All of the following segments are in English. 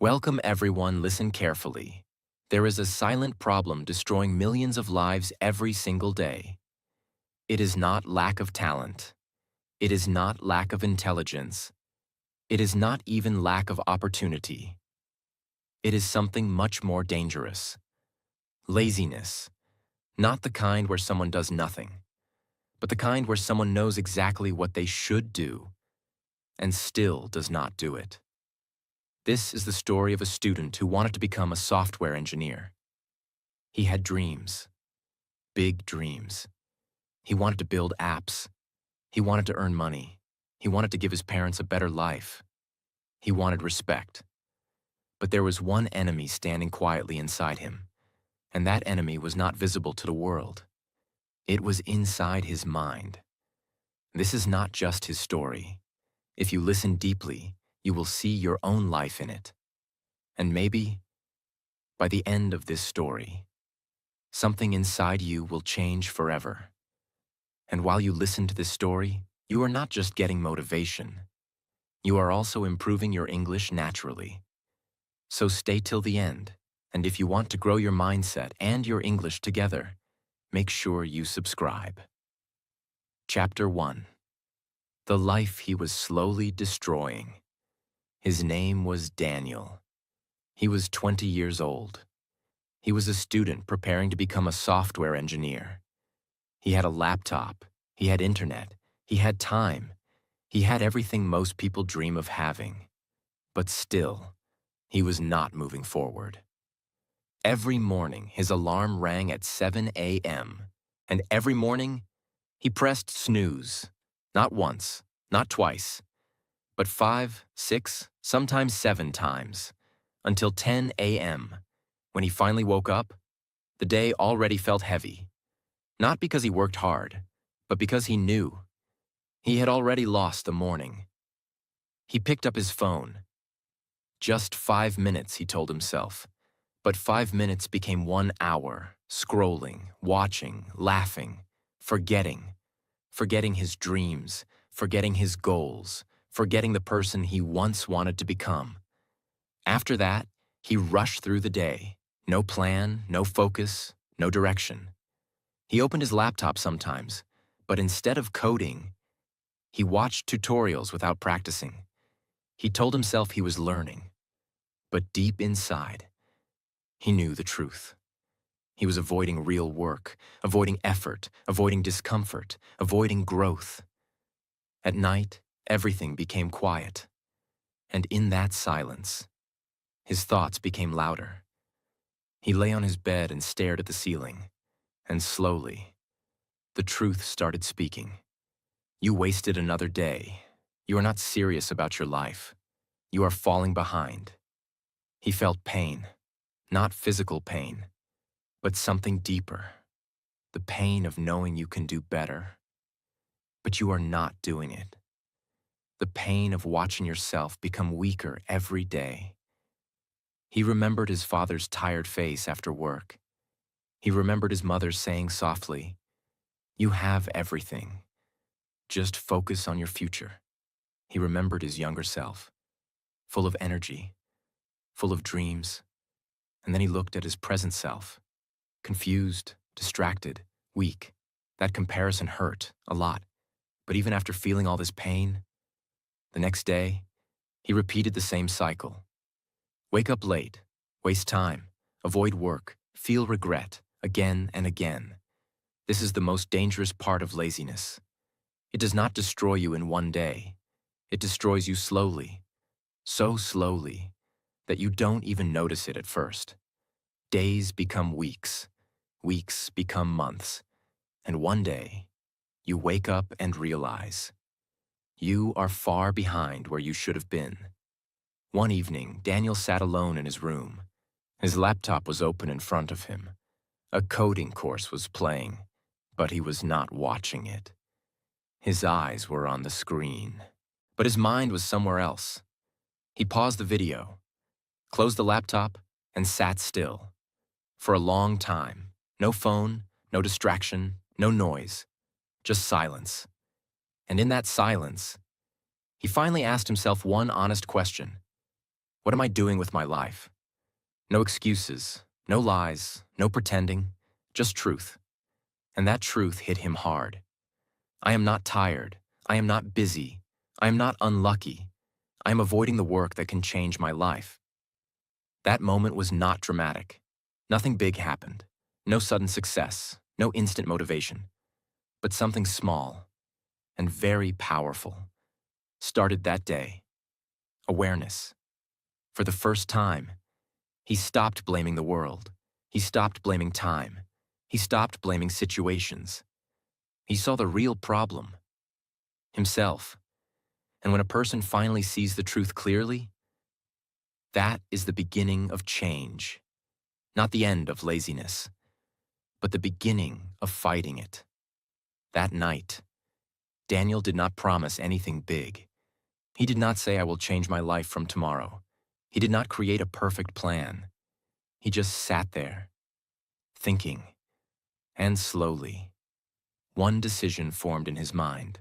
Welcome everyone, listen carefully. There is a silent problem destroying millions of lives every single day. It is not lack of talent. It is not lack of intelligence. It is not even lack of opportunity. It is something much more dangerous. Laziness. Not the kind where someone does nothing, but the kind where someone knows exactly what they should do and still does not do it. This is the story of a student who wanted to become a software engineer. He had dreams, big dreams. He wanted to build apps. He wanted to earn money. He wanted to give his parents a better life. He wanted respect. But there was one enemy standing quietly inside him, and that enemy was not visible to the world. It was inside his mind. This is not just his story. If you listen deeply, you will see your own life in it. And maybe, by the end of this story, something inside you will change forever. And while you listen to this story, you are not just getting motivation. You are also improving your English naturally. So stay till the end, and if you want to grow your mindset and your English together, make sure you subscribe. Chapter 1. The life he was slowly destroying. His name was Daniel. He was 20 years old. He was a student preparing to become a software engineer. He had a laptop, he had internet, he had time, he had everything most people dream of having. But still, he was not moving forward. Every morning, his alarm rang at 7 a.m., and every morning, he pressed snooze. Not once, not twice, but 5, 6, sometimes 7 times, until 10 a.m. When he finally woke up, the day already felt heavy. Not because he worked hard, but because he knew. He had already lost the morning. He picked up his phone. Just 5 minutes, he told himself. But 5 minutes became 1 hour, scrolling, watching, laughing, forgetting. Forgetting his dreams, forgetting his goals, forgetting the person he once wanted to become. After that, he rushed through the day. No plan, no focus, no direction. He opened his laptop sometimes, but instead of coding, he watched tutorials without practicing. He told himself he was learning, but deep inside, he knew the truth. He was avoiding real work, avoiding effort, avoiding discomfort, avoiding growth. At night, everything became quiet, and in that silence, his thoughts became louder. He lay on his bed and stared at the ceiling, and slowly, the truth started speaking. You wasted another day. You are not serious about your life. You are falling behind. He felt pain, not physical pain, but something deeper. The pain of knowing you can do better, but you are not doing it. The pain of watching yourself become weaker every day. He remembered his father's tired face after work. He remembered his mother saying softly, "You have everything. Just focus on your future." He remembered his younger self, full of energy, full of dreams, and then he looked at his present self, confused, distracted, weak. That comparison hurt a lot, but even after feeling all this pain, the next day, he repeated the same cycle. Wake up late, waste time, avoid work, feel regret, again and again. This is the most dangerous part of laziness. It does not destroy you in one day. It destroys you slowly, so slowly that you don't even notice it at first. Days become weeks, weeks become months, and one day, you wake up and realize you are far behind where you should have been. One evening, Daniel sat alone in his room. His laptop was open in front of him. A coding course was playing, but he was not watching it. His eyes were on the screen, but his mind was somewhere else. He paused the video, closed the laptop, and sat still. For a long time, no phone, no distraction, no noise, just silence. And in that silence, he finally asked himself one honest question. What am I doing with my life? No excuses, no lies, no pretending, just truth. And that truth hit him hard. I am not tired. I am not busy. I am not unlucky. I am avoiding the work that can change my life. That moment was not dramatic. Nothing big happened. No sudden success. No instant motivation. But something small and very powerful started that day. Awareness. For the first time, he stopped blaming the world. He stopped blaming time. He stopped blaming situations. He saw the real problem. Himself. And when a person finally sees the truth clearly, that is the beginning of change. Not the end of laziness, but the beginning of fighting it. That night, Daniel did not promise anything big. He did not say, I will change my life from tomorrow. He did not create a perfect plan. He just sat there, thinking, and slowly, one decision formed in his mind.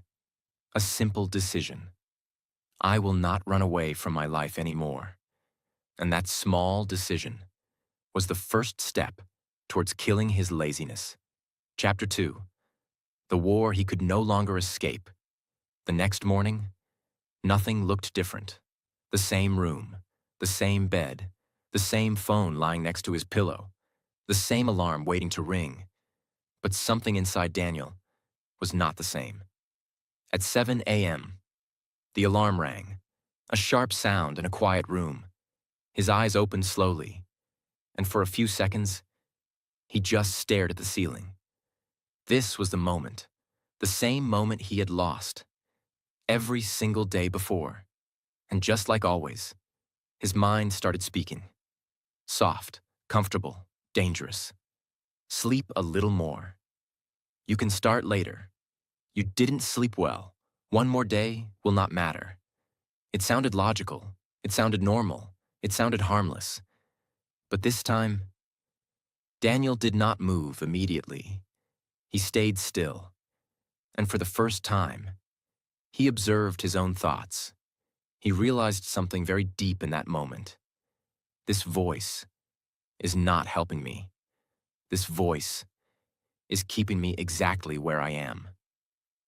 A simple decision. I will not run away from my life anymore. And that small decision was the first step towards killing his laziness. Chapter 2. The war he could no longer escape. The next morning, nothing looked different. The same room, the same bed, the same phone lying next to his pillow, the same alarm waiting to ring. But something inside Daniel was not the same. At 7 a.m., the alarm rang, a sharp sound in a quiet room. His eyes opened slowly, and for a few seconds, he just stared at the ceiling. This was the moment, the same moment he had lost every single day before. And just like always, his mind started speaking. Soft, comfortable, dangerous. Sleep a little more. You can start later. You didn't sleep well. One more day will not matter. It sounded logical. It sounded normal. It sounded harmless. But this time, Daniel did not move immediately. He stayed still. And for the first time, he observed his own thoughts. He realized something very deep in that moment. This voice is not helping me. This voice is keeping me exactly where I am.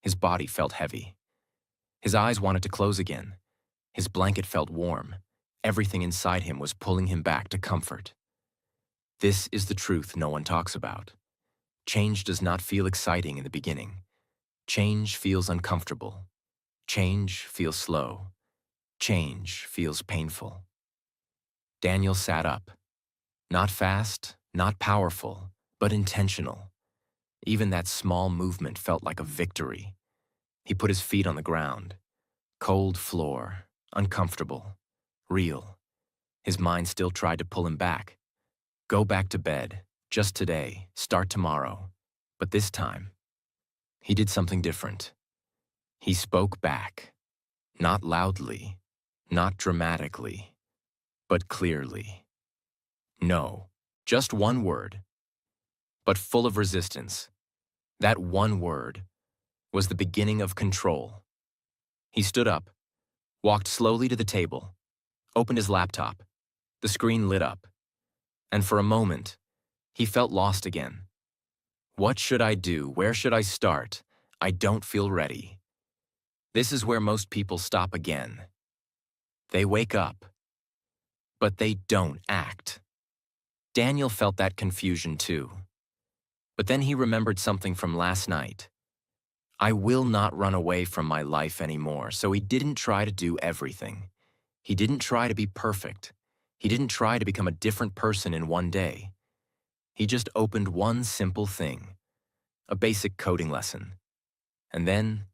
His body felt heavy. His eyes wanted to close again. His blanket felt warm. Everything inside him was pulling him back to comfort. This is the truth no one talks about. Change does not feel exciting in the beginning. Change feels uncomfortable. Change feels slow. Change feels painful. Daniel sat up. Not fast, not powerful, but intentional. Even that small movement felt like a victory. He put his feet on the ground. Cold floor, uncomfortable, real. His mind still tried to pull him back. Go back to bed, just today, start tomorrow. But this time, he did something different. He spoke back. Not loudly, not dramatically, but clearly. No, just one word, but full of resistance. That one word was the beginning of control. He stood up, walked slowly to the table, opened his laptop. The screen lit up, and for a moment, he felt lost again. What should I do? Where should I start? I don't feel ready. This is where most people stop again. They wake up, but they don't act. Daniel felt that confusion too. But then he remembered something from last night. I will not run away from my life anymore, so he didn't try to do everything. He didn't try to be perfect. He didn't try to become a different person in one day. He just opened one simple thing, a basic coding lesson. And then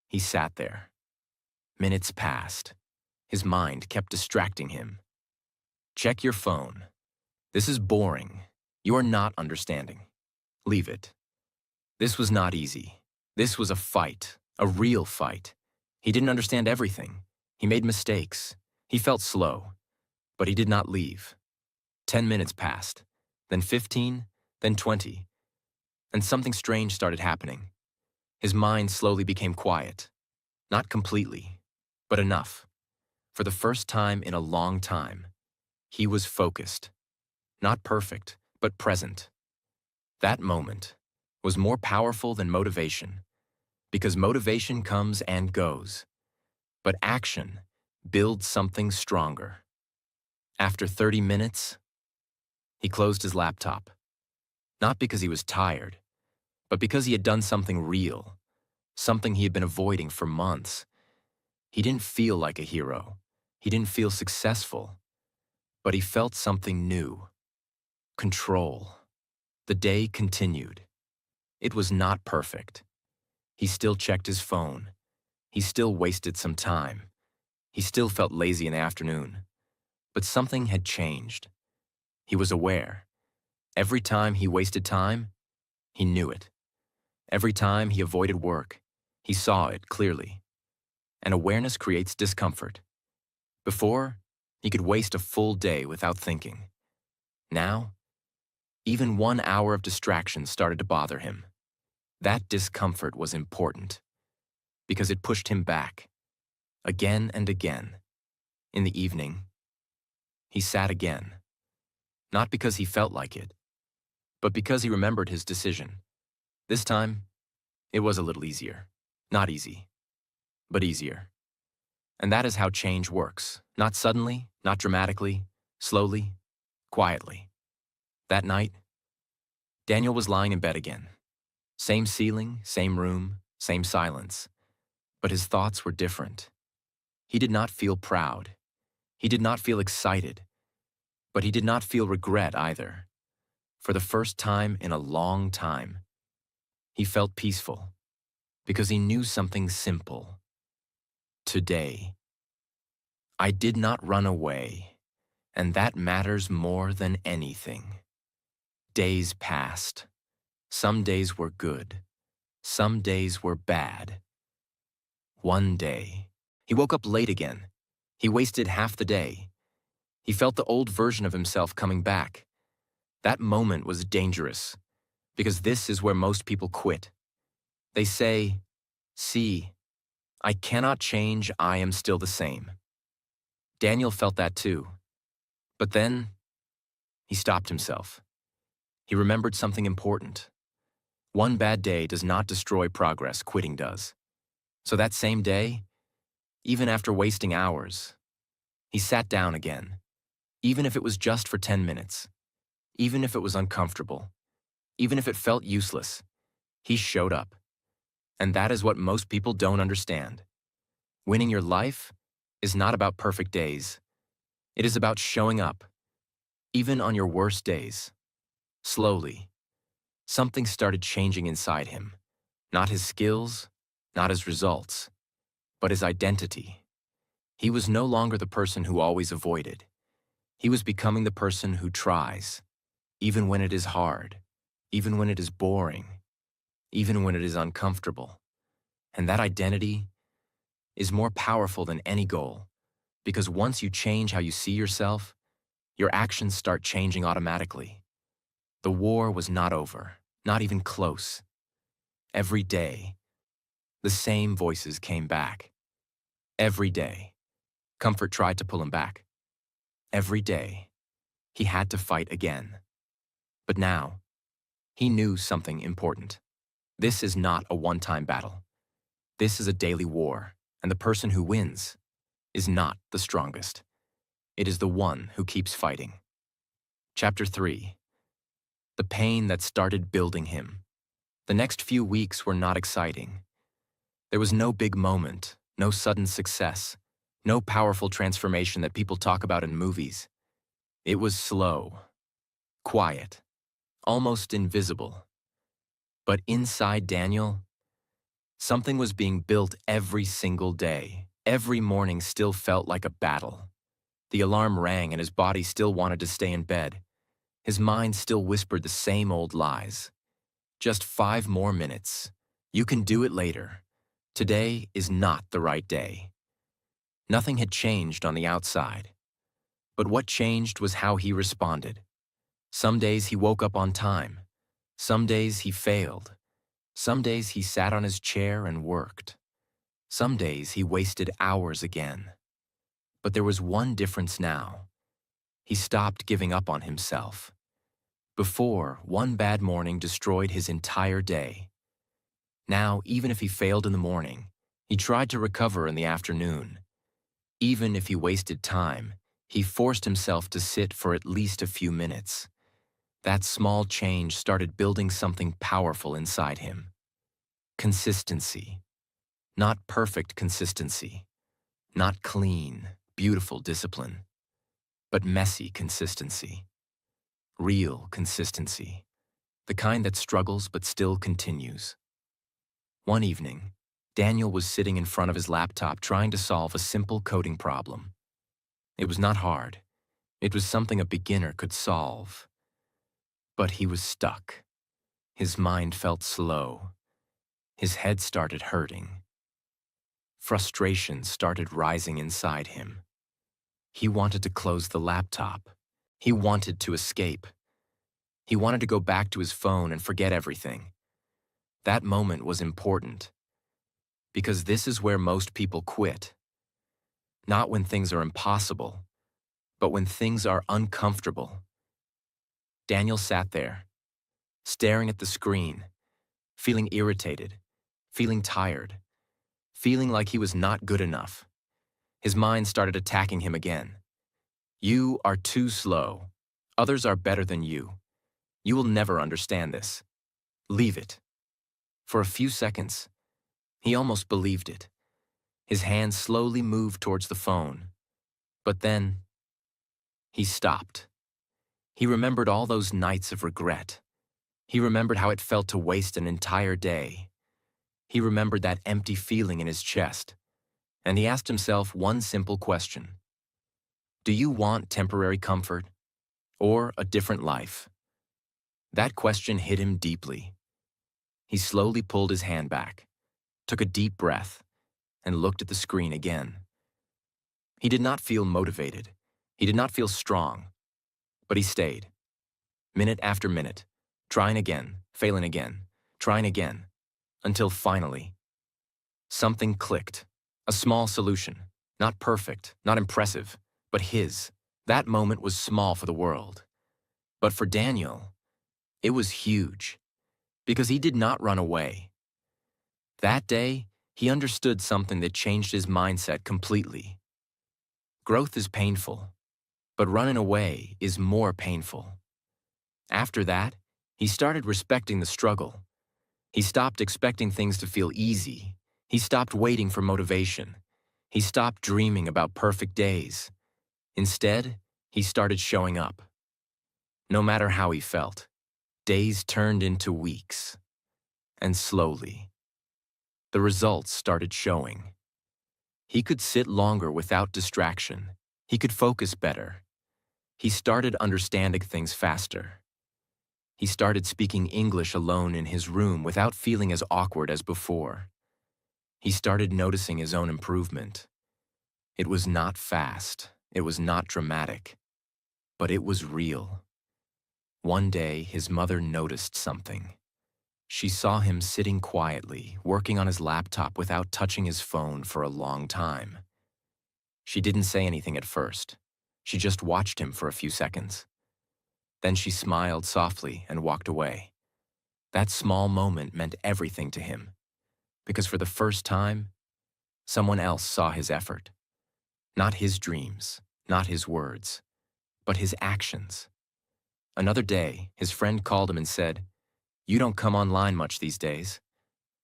he sat there. Minutes passed. His mind kept distracting him. Check your phone. This is boring. You are not understanding. Leave it. This was not easy. This was a fight, a real fight. He didn't understand everything. He made mistakes. He felt slow. But he did not leave. 10 minutes passed, then 15, then 20. And something strange started happening. His mind slowly became quiet. Not completely, but enough. For the first time in a long time, he was focused. Not perfect, but present. That moment was more powerful than motivation, because motivation comes and goes, but action builds something stronger. After 30 minutes, he closed his laptop, not because he was tired, but because he had done something real, something he had been avoiding for months. He didn't feel like a hero. He didn't feel successful, but he felt something new. Control. The day continued. It was not perfect. He still checked his phone. He still wasted some time. He still felt lazy in the afternoon. But something had changed. He was aware. Every time he wasted time, he knew it. Every time he avoided work, he saw it clearly. And awareness creates discomfort. Before, he could waste a full day without thinking. Now, even 1 hour of distraction started to bother him. That discomfort was important, because it pushed him back, again and again. In the evening, he sat again, not because he felt like it, but because he remembered his decision. This time, it was a little easier. Not easy, but easier. And that is how change works. Not suddenly, not dramatically, slowly, quietly. That night, Daniel was lying in bed again. Same ceiling, same room, same silence. But his thoughts were different. He did not feel proud. He did not feel excited. But he did not feel regret either. For the first time in a long time, he felt peaceful, because he knew something simple. Today, I did not run away, and that matters more than anything. Days passed. Some days were good. Some days were bad. One day, he woke up late again. He wasted half the day. He felt the old version of himself coming back. That moment was dangerous, because this is where most people quit. They say, "See, I cannot change, I am still the same." Daniel felt that too. But then, he stopped himself. He remembered something important. One bad day does not destroy progress, quitting does. So that same day, even after wasting hours, he sat down again, even if it was just for 10 minutes, even if it was uncomfortable, even if it felt useless. He showed up. And that is what most people don't understand. Winning your life is not about perfect days. It is about showing up, even on your worst days. Slowly, something started changing inside him. Not his skills, not his results, but his identity. He was no longer the person who always avoided. He was becoming the person who tries, even when it is hard, even when it is boring, even when it is uncomfortable. And that identity is more powerful than any goal, because once you change how you see yourself, your actions start changing automatically. The war was not over, not even close. Every day, the same voices came back. Every day, comfort tried to pull him back. Every day, he had to fight again. But now, he knew something important. This is not a one-time battle. This is a daily war, and the person who wins is not the strongest. It is the one who keeps fighting. Chapter 3. The pain that started building him. The next few weeks were not exciting. There was no big moment, no sudden success, no powerful transformation that people talk about in movies. It was slow, quiet, almost invisible. But inside Daniel, something was being built every single day. Every morning still felt like a battle. The alarm rang and his body still wanted to stay in bed. His mind still whispered the same old lies. Just 5 more minutes. You can do it later. Today is not the right day. Nothing had changed on the outside. But what changed was how he responded. Some days he woke up on time. Some days he failed. Some days he sat on his chair and worked. Some days he wasted hours again. But there was one difference now. He stopped giving up on himself. Before, one bad morning destroyed his entire day. Now, even if he failed in the morning, he tried to recover in the afternoon. Even if he wasted time, he forced himself to sit for at least a few minutes. That small change started building something powerful inside him. Consistency. Not perfect consistency. Not clean, beautiful discipline. But messy consistency. Real consistency. The kind that struggles but still continues. One evening, Daniel was sitting in front of his laptop trying to solve a simple coding problem. It was not hard. It was something a beginner could solve. But he was stuck. His mind felt slow. His head started hurting. Frustration started rising inside him. He wanted to close the laptop. He wanted to escape. He wanted to go back to his phone and forget everything. That moment was important, because this is where most people quit. Not when things are impossible, but when things are uncomfortable. Daniel sat there, staring at the screen, feeling irritated, feeling tired, feeling like he was not good enough. His mind started attacking him again. You are too slow. Others are better than you. You will never understand this. Leave it. For a few seconds, he almost believed it. His hand slowly moved towards the phone. But then, he stopped. He remembered all those nights of regret. He remembered how it felt to waste an entire day. He remembered that empty feeling in his chest. And he asked himself one simple question. Do you want temporary comfort or a different life? That question hit him deeply. He slowly pulled his hand back, took a deep breath, and looked at the screen again. He did not feel motivated. He did not feel strong. But he stayed, minute after minute, trying again, failing again, trying again, until finally, something clicked. A small solution, not perfect, not impressive, but his. That moment was small for the world. But for Daniel, it was huge, because he did not run away. That day, he understood something that changed his mindset completely. Growth is painful, but running away is more painful. After that, he started respecting the struggle. He stopped expecting things to feel easy. He stopped waiting for motivation. He stopped dreaming about perfect days. Instead, he started showing up. No matter how he felt, days turned into weeks. And slowly, the results started showing. He could sit longer without distraction. He could focus better. He started understanding things faster. He started speaking English alone in his room without feeling as awkward as before. He started noticing his own improvement. It was not fast. It was not dramatic. But it was real. One day, his mother noticed something. She saw him sitting quietly, working on his laptop without touching his phone for a long time. She didn't say anything at first. She just watched him for a few seconds. Then she smiled softly and walked away. That small moment meant everything to him, because for the first time, someone else saw his effort. Not his dreams, not his words, but his actions. Another day, his friend called him and said, "You don't come online much these days."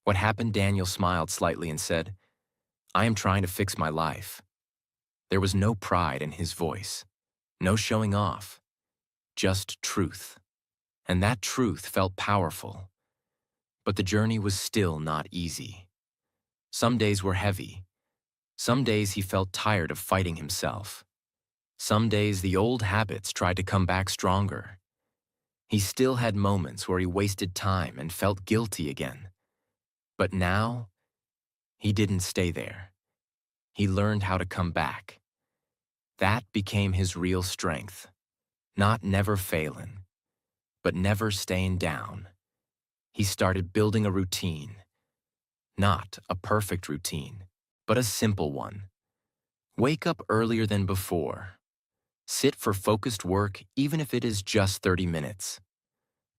What happened? Daniel smiled slightly and said, "I am trying to fix my life." There was no pride in his voice, no showing off, just truth. And that truth felt powerful. But the journey was still not easy. Some days were heavy. Some days he felt tired of fighting himself. Some days the old habits tried to come back stronger. He still had moments where he wasted time and felt guilty again. But now, he didn't stay there. He learned how to come back. That became his real strength. Not never failing, but never staying down. He started building a routine. Not a perfect routine, but a simple one. Wake up earlier than before. Sit for focused work even if it is just 30 minutes.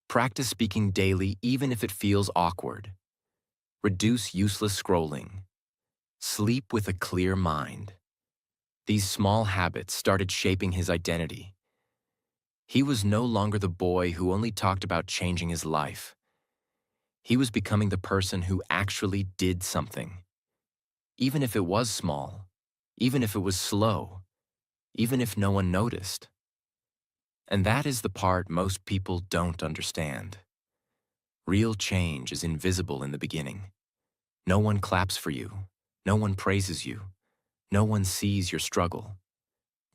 Practice speaking daily even if it feels awkward. Reduce useless scrolling. Sleep with a clear mind. These small habits started shaping his identity. He was no longer the boy who only talked about changing his life. He was becoming the person who actually did something. Even if it was small, even if it was slow, even if no one noticed. And that is the part most people don't understand. Real change is invisible in the beginning. No one claps for you. No one praises you. No one sees your struggle.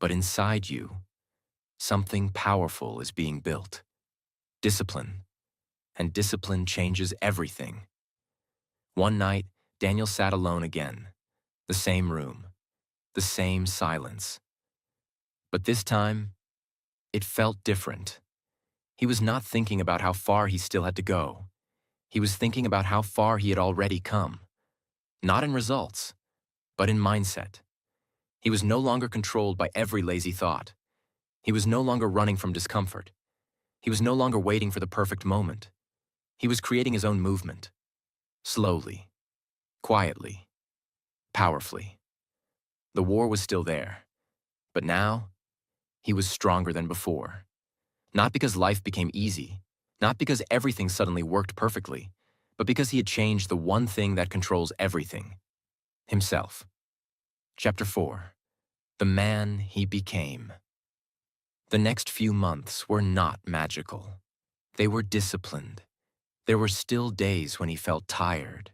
But inside you, something powerful is being built. Discipline. And discipline changes everything. One night, Daniel sat alone again. The same room. The same silence. But this time, it felt different. He was not thinking about how far he still had to go. He was thinking about how far he had already come. Not in results, but in mindset. He was no longer controlled by every lazy thought. He was no longer running from discomfort. He was no longer waiting for the perfect moment. He was creating his own movement. Slowly, quietly, powerfully. The war was still there, but now he was stronger than before. Not because life became easy, not because everything suddenly worked perfectly, but because he had changed the one thing that controls everything: himself. Chapter 4. The Man He Became. The next few months were not magical. They were disciplined. There were still days when he felt tired.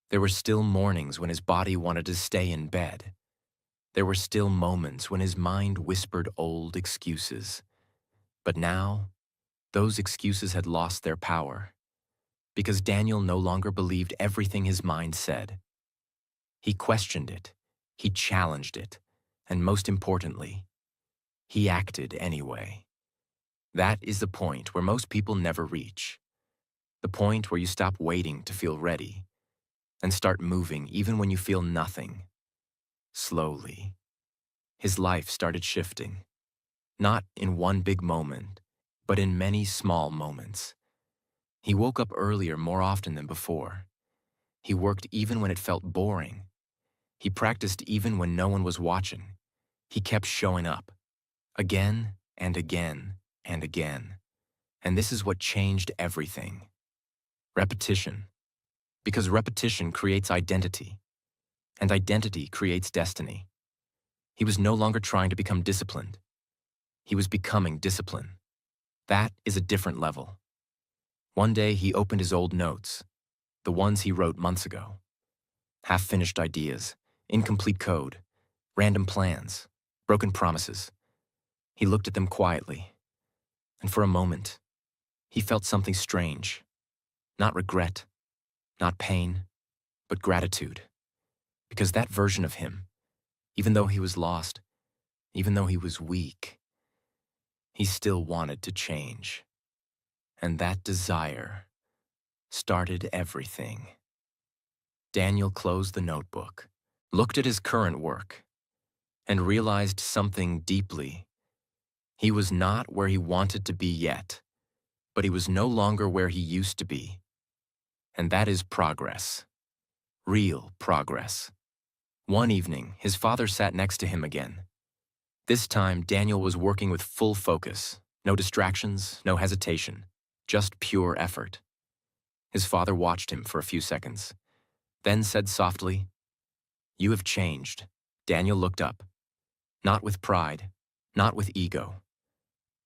There were still mornings when his body wanted to stay in bed. There were still moments when his mind whispered old excuses. But now, those excuses had lost their power, because Daniel no longer believed everything his mind said. He questioned it, he challenged it, and most importantly, he acted anyway. That is the point where most people never reach. The point where you stop waiting to feel ready and start moving even when you feel nothing. Slowly, his life started shifting, not in one big moment, but in many small moments. He woke up earlier more often than before. He worked even when it felt boring. He practiced even when no one was watching. He kept showing up, again and again and again. And this is what changed everything. Repetition. Because repetition creates identity, and identity creates destiny. He was no longer trying to become disciplined. He was becoming discipline. That is a different level. One day he opened his old notes, the ones he wrote months ago. Half-finished ideas, incomplete code, random plans, broken promises. He looked at them quietly, and for a moment, he felt something strange. Not regret, not pain, but gratitude. Because that version of him, even though he was lost, even though he was weak, he still wanted to change. And that desire started everything. Daniel closed the notebook, looked at his current work, and realized something deeply. He was not where he wanted to be yet, but he was no longer where he used to be. And that is progress. Real progress. One evening, his father sat next to him again. This time, Daniel was working with full focus. No distractions, no hesitation, just pure effort. His father watched him for a few seconds, then said softly, "You have changed." Daniel looked up, not with pride, not with ego,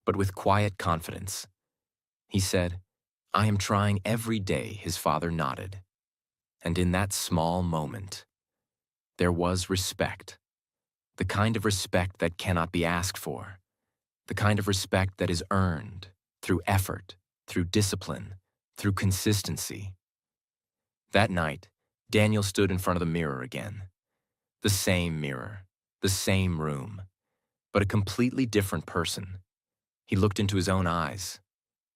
but with quiet confidence. He said, "I am trying every day," his father nodded. And in that small moment, there was respect. The kind of respect that cannot be asked for. The kind of respect that is earned through effort, through discipline, through consistency. That night, Daniel stood in front of the mirror again. The same mirror, the same room, but a completely different person. He looked into his own eyes.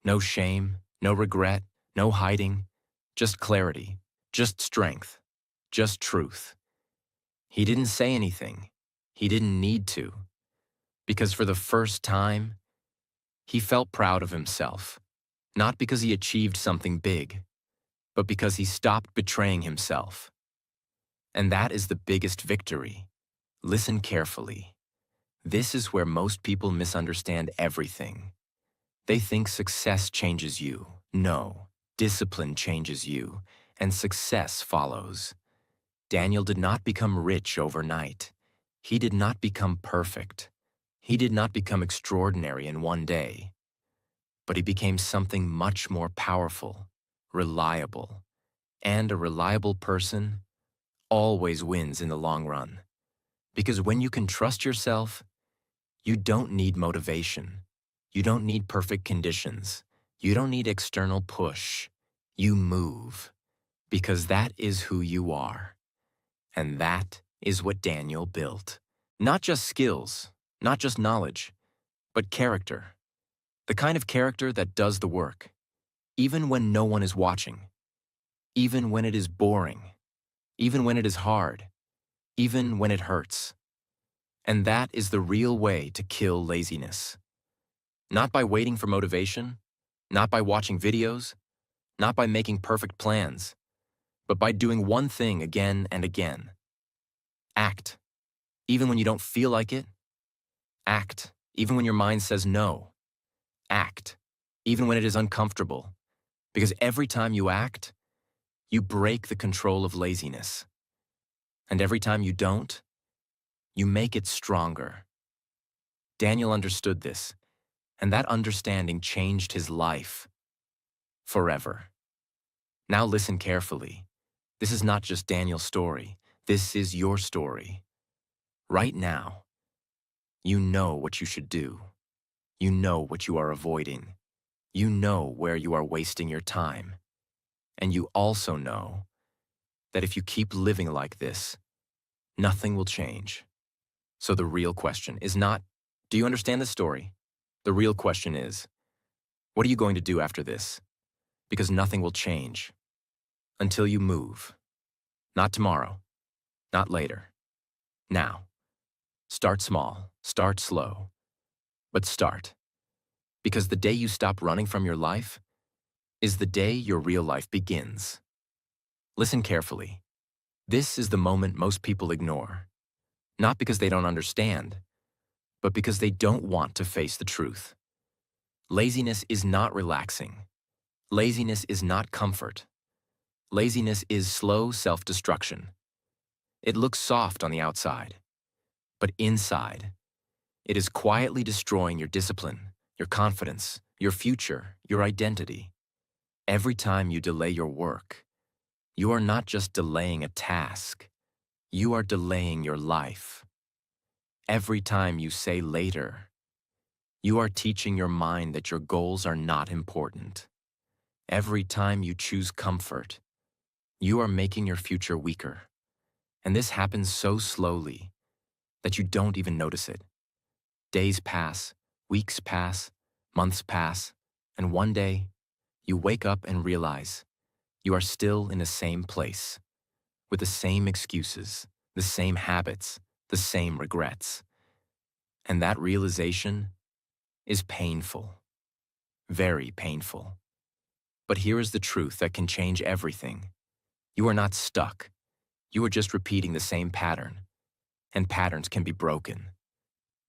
No shame, no regret, no hiding, just clarity, just strength, just truth. He didn't say anything. He didn't need to, because for the first time, he felt proud of himself, not because he achieved something big, but because he stopped betraying himself. And that is the biggest victory. Listen carefully. This is where most people misunderstand everything. They think success changes you. No, discipline changes you, and success follows. Daniel did not become rich overnight. He did not become perfect. He did not become extraordinary in one day. But he became something much more powerful, reliable. And a reliable person always wins in the long run. Because when you can trust yourself, you don't need motivation. You don't need perfect conditions. You don't need external push. You move. Because that is who you are. And that is what Daniel built. Not just skills, not just knowledge, but character. The kind of character that does the work, even when no one is watching, even when it is boring, even when it is hard, even when it hurts. And that is the real way to kill laziness. Not by waiting for motivation, not by watching videos, not by making perfect plans, but by doing one thing again and again. Act, even when you don't feel like it. Act, even when your mind says no. Act, even when it is uncomfortable. Because every time you act, you break the control of laziness. And every time you don't, you make it stronger. Daniel understood this, and that understanding changed his life forever. Now listen carefully. This is not just Daniel's story. This is your story. Right now, you know what you should do. You know what you are avoiding. You know where you are wasting your time. And you also know that if you keep living like this, nothing will change. So the real question is not, do you understand the story? The real question is, what are you going to do after this? Because nothing will change until you move. Not tomorrow, not later. Now. Start small, start slow, but start. Because the day you stop running from your life is the day your real life begins. Listen carefully. This is the moment most people ignore. Not because they don't understand, but because they don't want to face the truth. Laziness is not relaxing. Laziness is not comfort. Laziness is slow self-destruction. It looks soft on the outside, but inside, it is quietly destroying your discipline, your confidence, your future, your identity. Every time you delay your work, you are not just delaying a task, you are delaying your life. Every time you say later, you are teaching your mind that your goals are not important. Every time you choose comfort, you are making your future weaker. And this happens so slowly that you don't even notice it. Days pass, weeks pass, months pass, and one day, you wake up and realize you are still in the same place, with the same excuses, the same habits, the same regrets. And that realization is painful, very painful. But here is the truth that can change everything. You are not stuck. You are just repeating the same pattern, and patterns can be broken.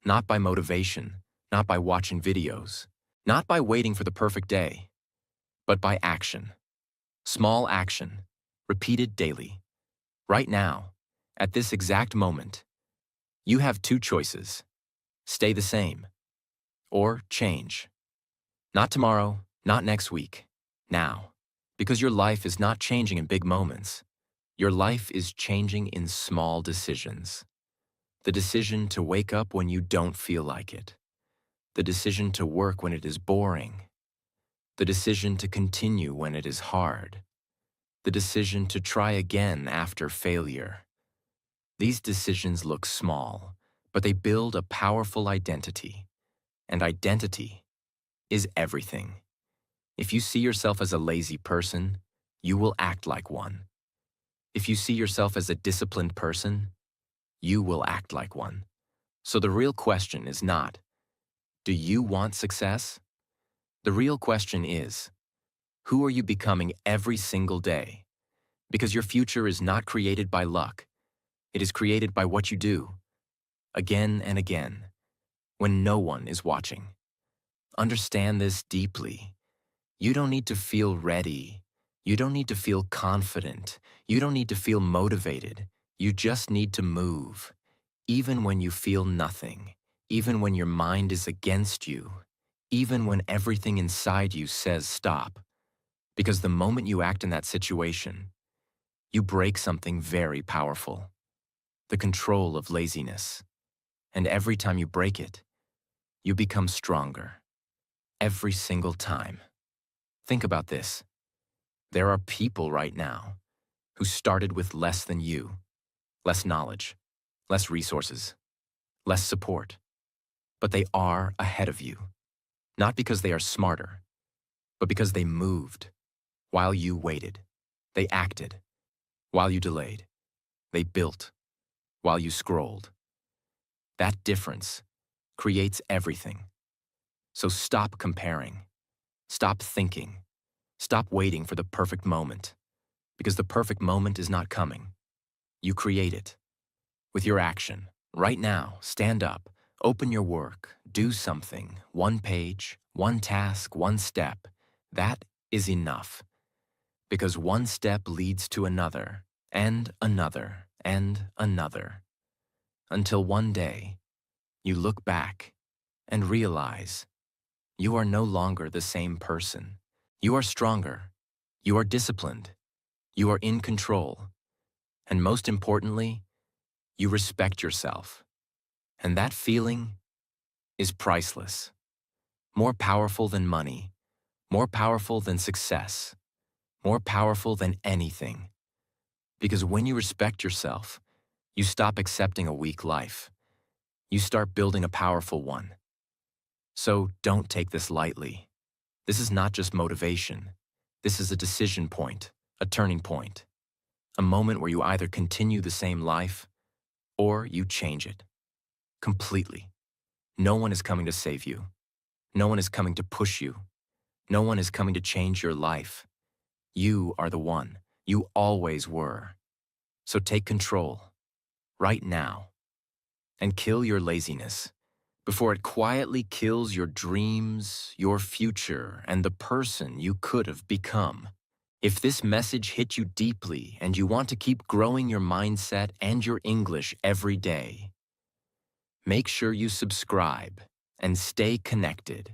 Not by motivation, not by watching videos, not by waiting for the perfect day, but by action. Small action, repeated daily. Right now, at this exact moment, you have two choices. Stay the same, or change. Not tomorrow, not next week, now. Because your life is not changing in big moments. Your life is changing in small decisions. The decision to wake up when you don't feel like it. The decision to work when it is boring. The decision to continue when it is hard. The decision to try again after failure. These decisions look small, but they build a powerful identity. And identity is everything. If you see yourself as a lazy person, you will act like one. If you see yourself as a disciplined person, you will act like one. So the real question is not, do you want success? The real question is, who are you becoming every single day? Because your future is not created by luck. It is created by what you do, again and again, when no one is watching. Understand this deeply. You don't need to feel ready. You don't need to feel confident. You don't need to feel motivated. You just need to move. Even when you feel nothing, even when your mind is against you, even when everything inside you says stop. Because the moment you act in that situation, you break something very powerful, the control of laziness. And every time you break it, you become stronger. Every single time. Think about this. There are people right now who started with less than you, less knowledge, less resources, less support. But they are ahead of you. Not because they are smarter, but because they moved while you waited. They acted while you delayed. They built while you scrolled. That difference creates everything. So stop comparing. Stop thinking. Stop waiting for the perfect moment. Because the perfect moment is not coming. You create it. With your action. Right now, stand up. Open your work. Do something. One page, one task, one step. That is enough. Because one step leads to another, and another, and another. Until one day, you look back and realize you are no longer the same person. You are stronger. You are disciplined. You are in control. And most importantly, you respect yourself. And that feeling is priceless. More powerful than money. More powerful than success. More powerful than anything. Because when you respect yourself, you stop accepting a weak life. You start building a powerful one. So don't take this lightly. This is not just motivation. This is a decision point, a turning point. A moment where you either continue the same life or you change it. Completely. No one is coming to save you. No one is coming to push you. No one is coming to change your life. You are the one. You always were. So take control. Right now. And kill your laziness before it quietly kills your dreams, your future, and the person you could have become. If this message hit you deeply and you want to keep growing your mindset and your English every day, make sure you subscribe and stay connected.